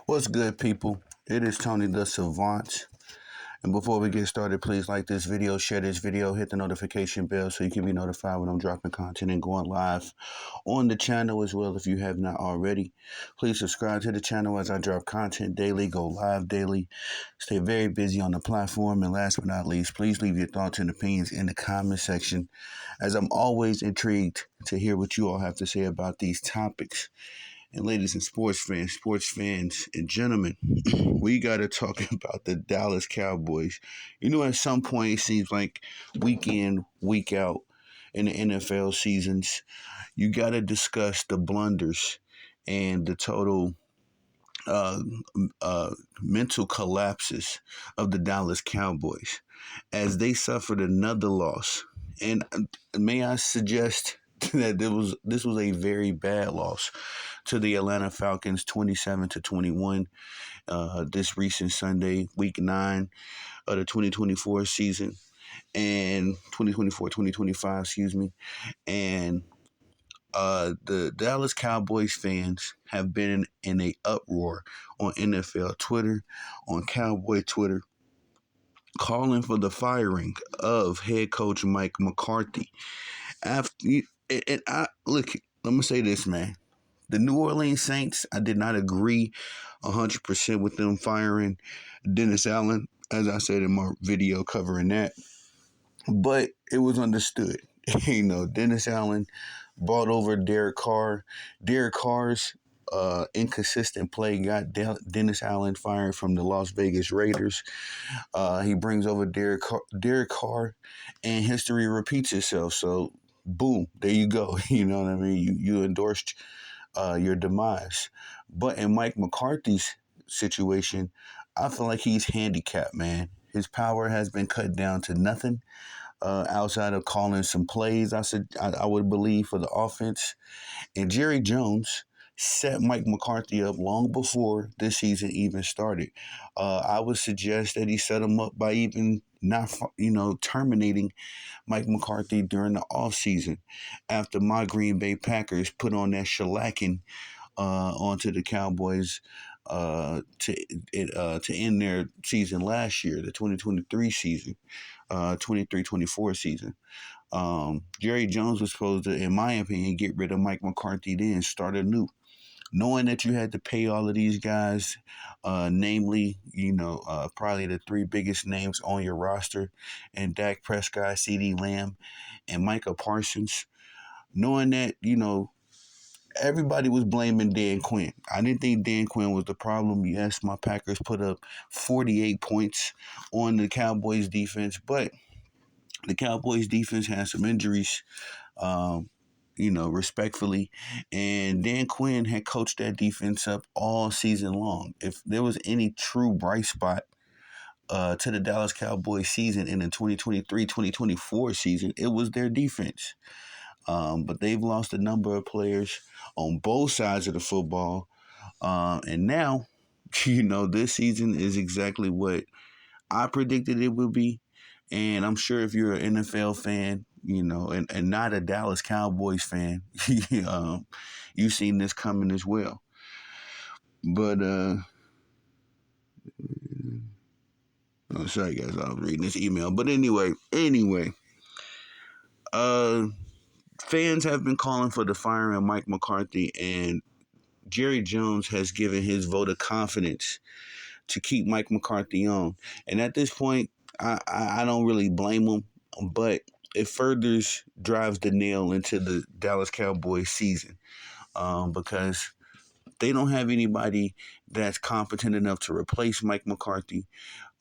What's good, people? It is Tony the Savant. And before we get started, please like this video, share this video, hit the notification bell so you can be notified when I'm dropping content and going live on the channel as well if you have not already. Please subscribe to the channel as I drop content daily, go live daily, stay very busy on the platform. And last but not least, please leave your thoughts and opinions in the comment section, as I'm always intrigued to hear what you all have to say about these topics. And ladies and sports fans and gentlemen, we got to talk about the Dallas Cowboys. You know, at some point, it seems like week in, week out in the NFL seasons, you got to discuss the blunders and the total uh, mental collapses of the Dallas Cowboys as they suffered another loss. And may I suggest that this was a very bad loss to the Atlanta Falcons, 27-21. This recent Sunday, Week 9 of the 2024 season, and 2024-2025, excuse me. And the Dallas Cowboys fans have been in a uproar on NFL Twitter, on Cowboy Twitter, calling for the firing of head coach Mike McCarthy. And I look, let me say this, man. The New Orleans Saints, I did not agree 100% with them firing Dennis Allen, as I said in my video covering that. But it was understood. Dennis Allen brought over Derek Carr. Derek Carr's inconsistent play got Dennis Allen fired from the Las Vegas Raiders. He brings over Derek Carr, and history repeats itself. So, boom, there you go. You know what I mean? You endorsed your demise. But in Mike McCarthy's situation, I feel like he's handicapped, man. His power has been cut down to nothing outside of calling some plays, I would believe, for the offense. And Jerry Jones set Mike McCarthy up long before this season even started. I would suggest that he set him up by even not, terminating Mike McCarthy during the offseason after my Green Bay Packers put on that shellacking onto the Cowboys to end their season last year, the 2023 season, 23-24 season. Jerry Jones was supposed to, in my opinion, get rid of Mike McCarthy then, start anew. Knowing that you had to pay all of these guys, namely, probably the three biggest names on your roster, and Dak Prescott, CeeDee Lamb, and Micah Parsons, knowing that, everybody was blaming Dan Quinn. I didn't think Dan Quinn was the problem. Yes, my Packers put up 48 points on the Cowboys defense, but the Cowboys defense had some injuries. Respectfully. And Dan Quinn had coached that defense up all season long. If there was any true bright spot to the Dallas Cowboys season in the 2023-2024 season, it was their defense. But they've lost a number of players on both sides of the football. And now, this season is exactly what I predicted it would be. And I'm sure if you're an NFL fan, and not a Dallas Cowboys fan, you've seen this coming as well. But, sorry guys, I was reading this email. But anyway, fans have been calling for the firing of Mike McCarthy, and Jerry Jones has given his vote of confidence to keep Mike McCarthy on. And at this point, I don't really blame him, but it furthers drives the nail into the Dallas Cowboys season because they don't have anybody that's competent enough to replace Mike McCarthy.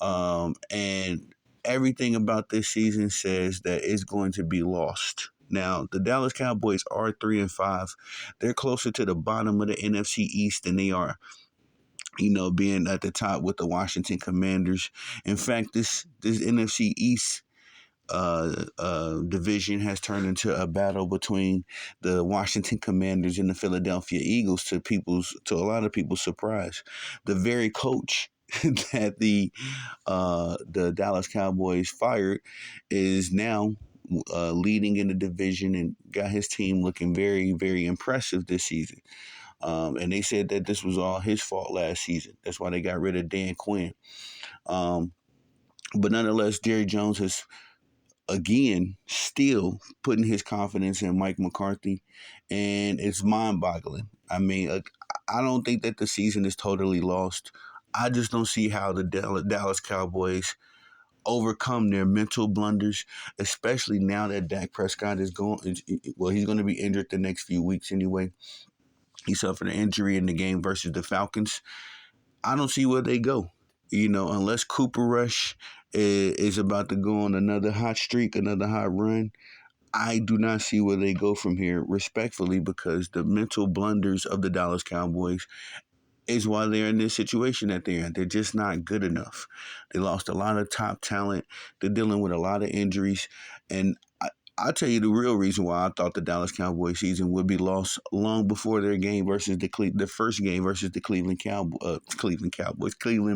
And everything about this season says that it's going to be lost. Now, the Dallas Cowboys are 3-5. They're closer to the bottom of the NFC East than they are, being at the top with the Washington Commanders. In fact, this NFC East division has turned into a battle between the Washington Commanders and the Philadelphia Eagles, to a lot of people's surprise. The very coach that the Dallas Cowboys fired is now leading in the division and got his team looking very, very impressive this season. And they said that this was all his fault last season. That's why they got rid of Dan Quinn. Um, but nonetheless, Jerry Jones has again still putting his confidence in Mike McCarthy, and it's mind-boggling. I mean, I don't think that the season is totally lost. I just don't see how the Dallas Cowboys overcome their mental blunders, especially now that Dak Prescott is going. Well, he's going to be injured the next few weeks anyway. He suffered an injury in the game versus the Falcons. I don't see where they go. Unless Cooper Rush is about to go on another hot streak, another hot run, I do not see where they go from here, respectfully, because the mental blunders of the Dallas Cowboys is why they're in this situation that they're in. They're just not good enough. They lost a lot of top talent. They're dealing with a lot of injuries. And I'll tell you the real reason why I thought the Dallas Cowboys season would be lost long before their game versus the first game versus the Cleveland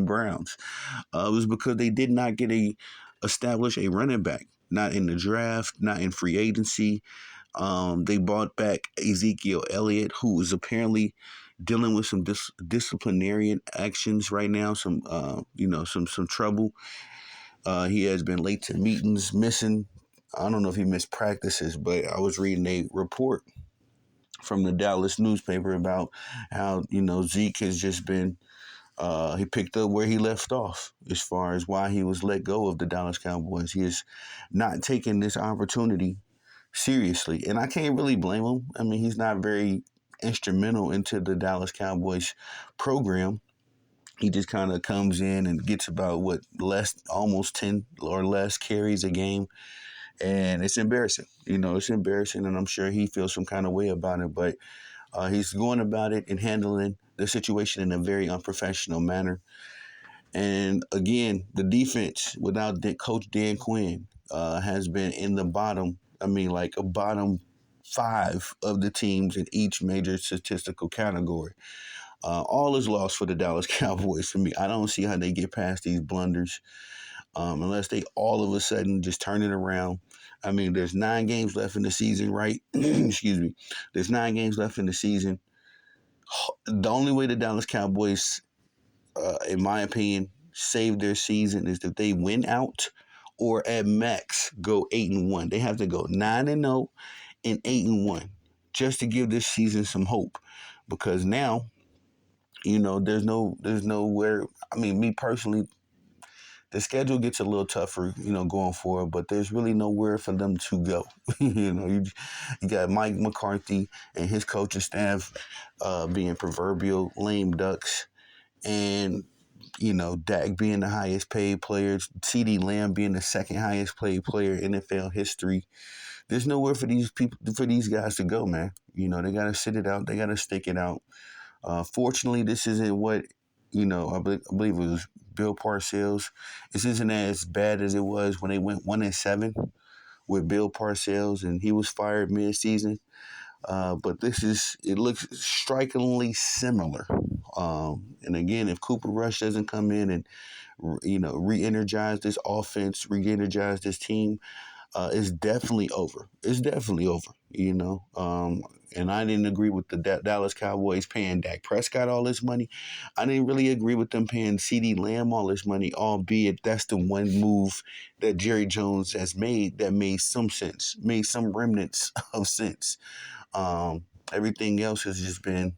Browns. Was because they did not establish a running back. Not in the draft, not in free agency. They brought back Ezekiel Elliott, who is apparently dealing with some disciplinary actions right now. Some trouble. He has been late to meetings, missing. I don't know if he missed practices, but I was reading a report from the Dallas newspaper about how Zeke has just been. He picked up where he left off as far as why he was let go of the Dallas Cowboys. He is not taking this opportunity seriously, and I can't really blame him. I mean, he's not very instrumental into the Dallas Cowboys program. He just kind of comes in and gets about almost 10 or less carries a game, and it's embarrassing. It's embarrassing, and I'm sure he feels some kind of way about it, but he's going about it and handling the situation in a very unprofessional manner. And again, the defense without Coach Dan Quinn has been in the bottom. I mean, like a bottom 5 of the teams in each major statistical category. All is lost for the Dallas Cowboys for me. I don't see how they get past these blunders unless they all of a sudden just turn it around. I mean, there's 9 games left in the season, right? Excuse me. There's 9 games left in the season. The only way the Dallas Cowboys, in my opinion, save their season is if they win out or at max go 8-1. They have to go 9-0 and 8-1 just to give this season some hope. Because now, there's nowhere. I mean, me personally, the schedule gets a little tougher, going forward, but there's really nowhere for them to go. You got Mike McCarthy and his coaching staff being proverbial lame ducks, and Dak being the highest paid player, CeeDee Lamb being the second highest paid player in NFL history. There's nowhere for these guys to go, man. They got to sit it out. They got to stick it out. Fortunately, this isn't what, I believe it was Bill Parcells. This isn't as bad as it was when they went 1-7 with Bill Parcells and he was fired mid-season. But it looks strikingly similar. And again, if Cooper Rush doesn't come in and, re-energize this offense, re-energize this team, it's definitely over. It's definitely over, and I didn't agree with the Dallas Cowboys paying Dak Prescott all this money. I didn't really agree with them paying CeeDee Lamb all this money, albeit that's the one move that Jerry Jones has made that made some sense, made some remnants of sense. Everything else has just been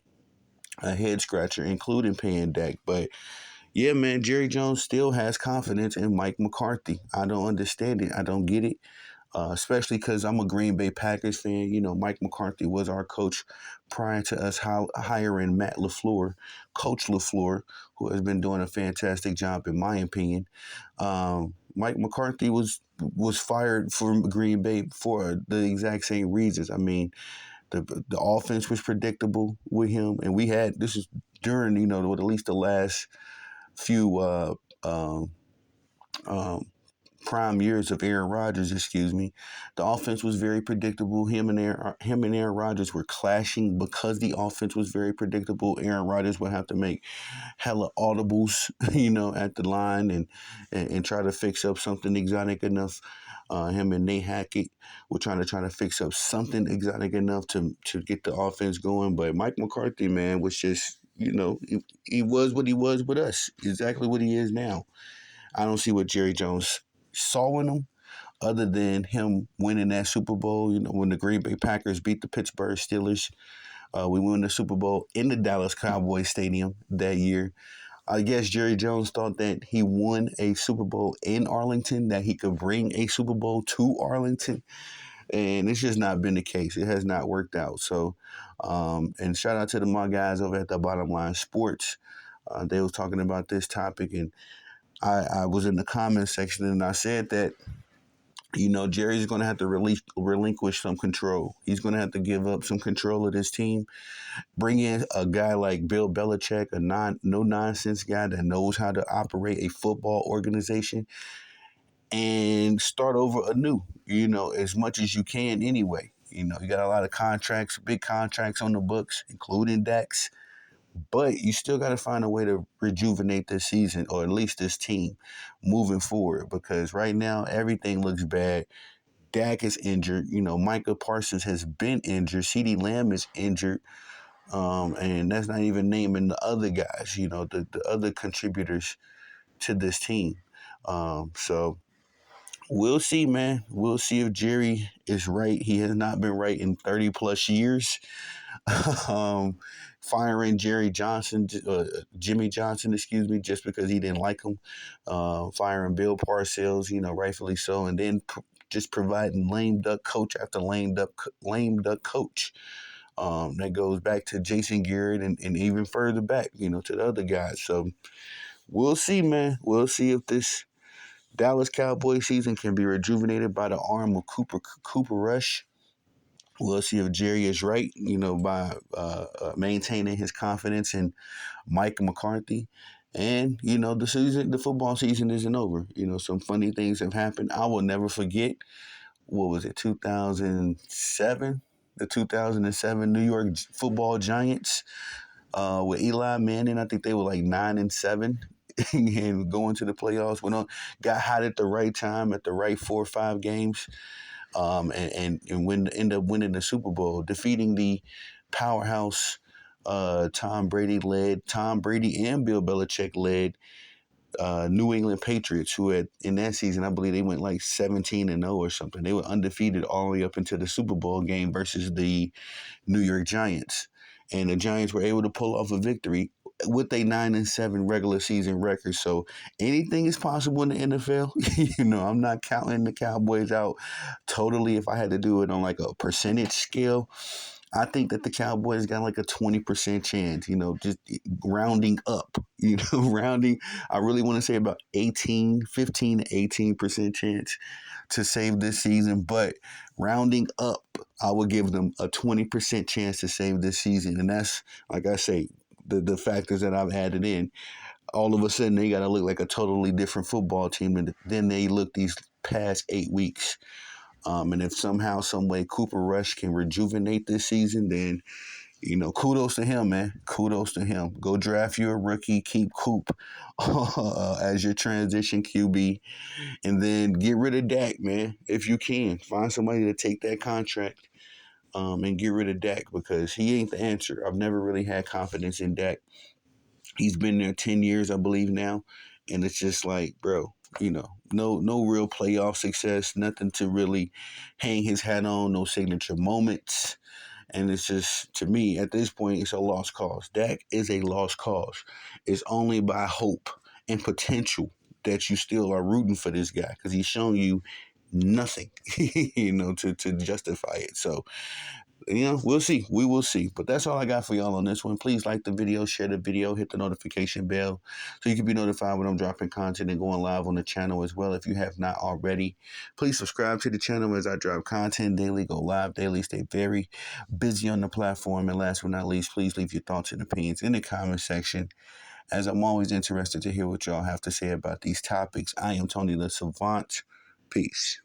a head scratcher, including paying Dak. But yeah, man, Jerry Jones still has confidence in Mike McCarthy. I don't understand it. I don't get it. Especially because I'm a Green Bay Packers fan. Mike McCarthy was our coach prior to us hiring Matt LaFleur, Coach LaFleur, who has been doing a fantastic job, in my opinion. Mike McCarthy was fired from Green Bay for the exact same reasons. I mean, the offense was predictable with him, and this is during at least the last few prime years of Aaron Rodgers, the offense was very predictable. Him and Aaron Rodgers were clashing because the offense was very predictable. Aaron Rodgers would have to make hella audibles, at the line and try to fix up something exotic enough. Him and Nate Hackett were trying to fix up something exotic enough to get the offense going. But Mike McCarthy, man, was just he was what he was with us, exactly what he is now. I don't see what Jerry Jones saw in him other than him winning that Super Bowl. When the Green Bay Packers beat the Pittsburgh Steelers, we won the Super Bowl in the Dallas Cowboys Stadium that year. I guess Jerry Jones thought that he won a Super Bowl in Arlington, that he could bring a Super Bowl to Arlington, and it's just not been the case. It has not worked out. So, and shout out to my guys over at the Bottom Line Sports. They was talking about this topic, and I was in the comment section, and I said that Jerry's going to have to relinquish some control. He's going to have to give up some control of this team. Bring in a guy like Bill Belichick, a no nonsense guy that knows how to operate a football organization, and start over anew. As much as you can anyway. You got a lot of contracts, big contracts on the books, including Dax. But you still got to find a way to rejuvenate this season, or at least this team, moving forward. Because right now everything looks bad. Dak is injured. Micah Parsons has been injured. CeeDee Lamb is injured. And that's not even naming the other guys, the other contributors to this team. So we'll see, man. We'll see if Jerry is right. He has not been right in 30 plus years. Firing Jimmy Johnson, excuse me, just because he didn't like him. Firing Bill Parcells, rightfully so, and then just providing lame duck coach after lame duck coach. That goes back to Jason Garrett and even further back, to the other guys. So we'll see, man. We'll see if this Dallas Cowboys season can be rejuvenated by the arm of Cooper Rush. We'll see if Jerry is right, by maintaining his confidence in Mike McCarthy. And, the football season isn't over. Some funny things have happened. I will never forget, what was it, 2007? The 2007 New York Football Giants with Eli Manning. I think they were like 9-7 and going to the playoffs. Got hot at the right time, at the right 4 or 5 games. And end up winning the Super Bowl, defeating the powerhouse Tom Brady and Bill Belichick led New England Patriots, who had in that season, I believe they went like 17-0 or something. They were undefeated all the way up into the Super Bowl game versus the New York Giants. And the Giants were able to pull off a victory with a 9-7 regular season record. So anything is possible in the NFL. I'm not counting the Cowboys out totally. If I had to do it on like a percentage scale, I think that the Cowboys got like a 20% chance, just rounding up, rounding. I really want to say about 15 to 18% chance to save this season. But rounding up, I would give them a 20% chance to save this season. And that's, like I say, the factors that I've added in. All of a sudden, they got to look like a totally different football team than they look these past 8 weeks. And if somehow, some way, Cooper Rush can rejuvenate this season, then, kudos to him, man. Kudos to him. Go draft you a rookie, keep Coop as your transition QB, and then get rid of Dak, man, if you can. Find somebody to take that contract and get rid of Dak, because he ain't the answer. I've never really had confidence in Dak. He's been there 10 years, I believe now, and it's just like, bro, no real playoff success, nothing to really hang his hat on, no signature moments. And it's just, to me, at this point, it's a lost cause. Dak is a lost cause. It's only by hope and potential that you still are rooting for this guy, because he's shown you nothing, to justify it. So, we'll see. We will see. But that's all I got for y'all on this one. Please like the video, share the video, hit the notification bell so you can be notified when I'm dropping content and going live on the channel as well. If you have not already, please subscribe to the channel as I drop content daily, go live daily, stay very busy on the platform. And last but not least, please leave your thoughts and opinions in the comment section, as I'm always interested to hear what y'all have to say about these topics. I am Tony the Savant. Peace.